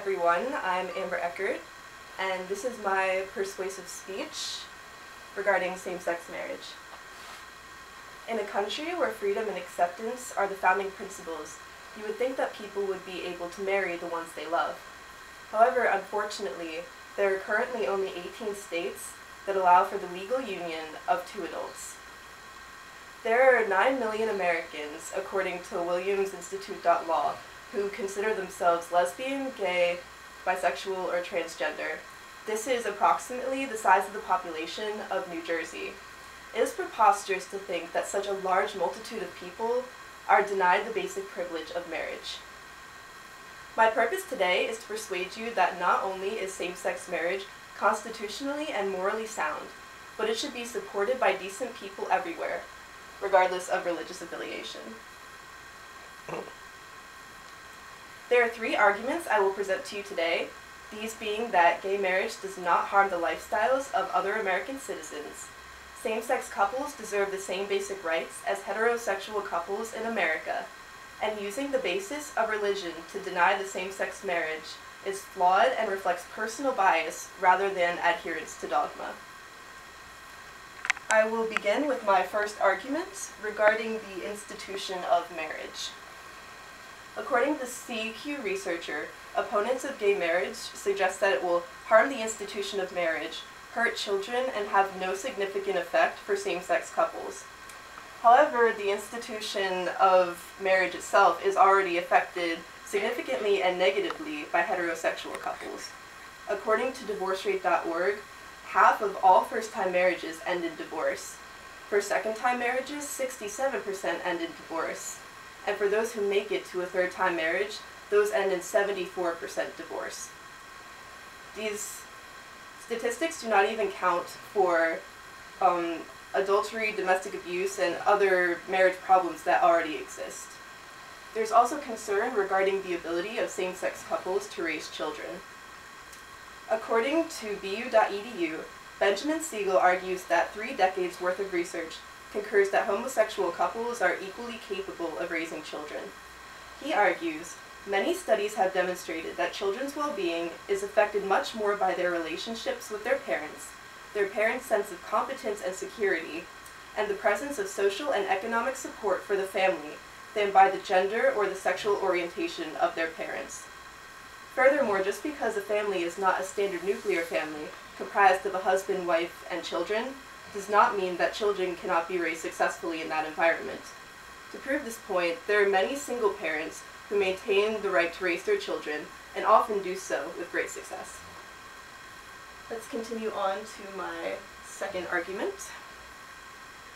everyone. I'm Amber Eckert, and this is my persuasive speech regarding same-sex marriage. In a country where freedom and acceptance are the founding principles, you would think that people would be able to marry the ones they love. However, unfortunately, there are currently only 18 states that allow for the legal union of two adults. There are 9 million Americans, according to WilliamsInstitute.law, who consider themselves lesbian, gay, bisexual, or transgender. This is approximately the size of the population of New Jersey. It is preposterous to think that such a large multitude of people are denied the basic privilege of marriage. My purpose today is to persuade you that not only is same-sex marriage constitutionally and morally sound, but it should be supported by decent people everywhere, regardless of religious affiliation. There are 3 arguments I will present to you today, these being that gay marriage does not harm the lifestyles of other American citizens, same-sex couples deserve the same basic rights as heterosexual couples in America, and using the basis of religion to deny the same-sex marriage is flawed and reflects personal bias rather than adherence to dogma. I will begin with my first argument regarding the institution of marriage. According to CQ researcher, opponents of gay marriage suggest that it will harm the institution of marriage, hurt children, and have no significant effect for same-sex couples. However, the institution of marriage itself is already affected significantly and negatively by heterosexual couples. According to divorcerate.org, half of all first-time marriages end in divorce. For second-time marriages, 67% end in divorce. And for those who make it to a third-time marriage, those end in 74% divorce. These statistics do not even count for adultery, domestic abuse, and other marriage problems that already exist. There's also concern regarding the ability of same-sex couples to raise children. According to bu.edu, Benjamin Siegel argues that 3 decades worth of research concurs that homosexual couples are equally capable of raising children. He argues, many studies have demonstrated that children's well-being is affected much more by their relationships with their parents' sense of competence and security, and the presence of social and economic support for the family than by the gender or the sexual orientation of their parents. Furthermore, just because a family is not a standard nuclear family comprised of a husband, wife, and children, does not mean that children cannot be raised successfully in that environment. To prove this point, there are many single parents who maintain the right to raise their children, and often do so with great success. Let's continue on to my second argument.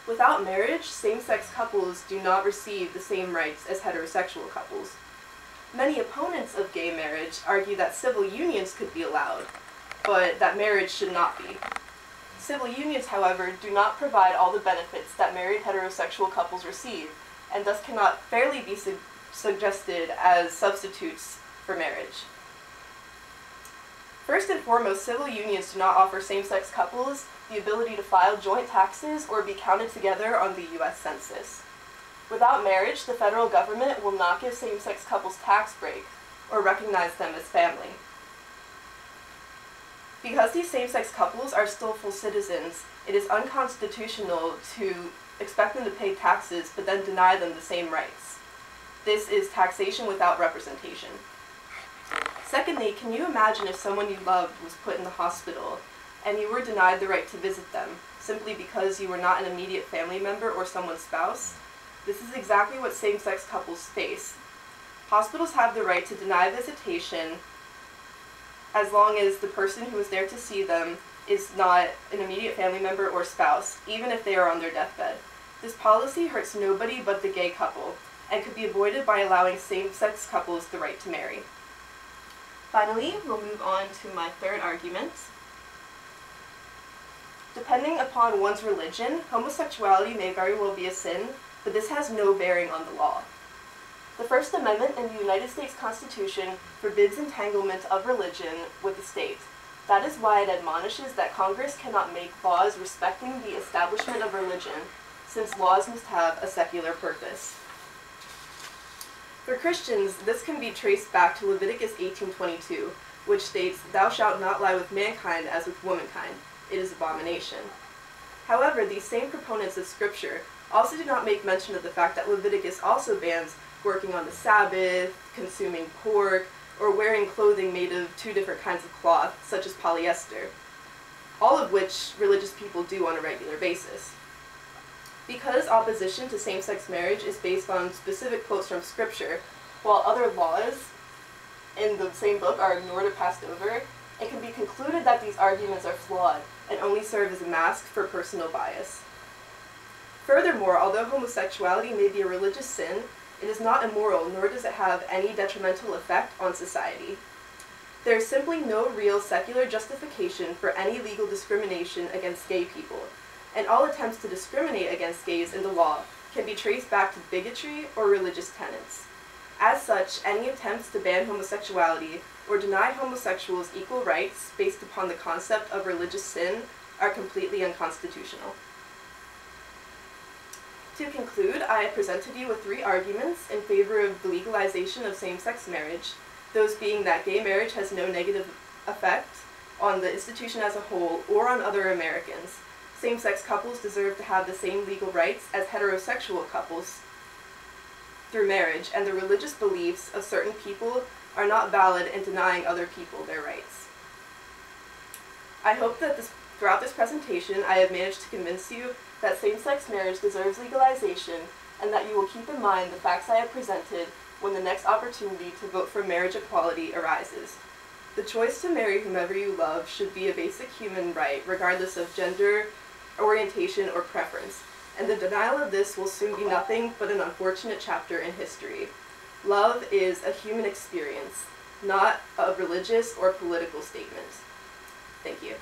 Without marriage, same-sex couples do not receive the same rights as heterosexual couples. Many opponents of gay marriage argue that civil unions could be allowed, but that marriage should not be. Civil unions, however, do not provide all the benefits that married heterosexual couples receive, and thus cannot fairly be suggested as substitutes for marriage. First and foremost, civil unions do not offer same-sex couples the ability to file joint taxes or be counted together on the U.S. Census. Without marriage, the federal government will not give same-sex couples tax breaks or recognize them as family. Because these same-sex couples are still full citizens, it is unconstitutional to expect them to pay taxes but then deny them the same rights. This is taxation without representation. Secondly, can you imagine if someone you loved was put in the hospital and you were denied the right to visit them simply because you were not an immediate family member or someone's spouse? This is exactly what same-sex couples face. Hospitals have the right to deny visitation as long as the person who is there to see them is not an immediate family member or spouse, even if they are on their deathbed. This policy hurts nobody but the gay couple, and could be avoided by allowing same-sex couples the right to marry. Finally, we'll move on to my third argument. Depending upon one's religion, homosexuality may very well be a sin, but this has no bearing on the law. The First Amendment in the United States Constitution forbids entanglement of religion with the state. That is why it admonishes that Congress cannot make laws respecting the establishment of religion, since laws must have a secular purpose. For Christians, this can be traced back to Leviticus 18:22, which states, "Thou shalt not lie with mankind as with womankind. It is abomination." However, these same proponents of Scripture also do not make mention of the fact that Leviticus also bans working on the Sabbath, consuming pork, or wearing clothing made of two different kinds of cloth, such as polyester, all of which religious people do on a regular basis. Because opposition to same-sex marriage is based on specific quotes from Scripture, while other laws in the same book are ignored or passed over, it can be concluded that these arguments are flawed and only serve as a mask for personal bias. Furthermore, although homosexuality may be a religious sin, it is not immoral, nor does it have any detrimental effect on society. There is simply no real secular justification for any legal discrimination against gay people, and all attempts to discriminate against gays in the law can be traced back to bigotry or religious tenets. As such, any attempts to ban homosexuality or deny homosexuals equal rights based upon the concept of religious sin are completely unconstitutional. To conclude, I have presented you with 3 arguments in favor of the legalization of same-sex marriage, those being that gay marriage has no negative effect on the institution as a whole or on other Americans. Same-sex couples deserve to have the same legal rights as heterosexual couples through marriage, and the religious beliefs of certain people are not valid in denying other people their rights. I hope that throughout this presentation I have managed to convince you that same-sex marriage deserves legalization, and that you will keep in mind the facts I have presented when the next opportunity to vote for marriage equality arises. The choice to marry whomever you love should be a basic human right, regardless of gender, orientation, or preference, and the denial of this will soon be nothing but an unfortunate chapter in history. Love is a human experience, not a religious or political statement. Thank you.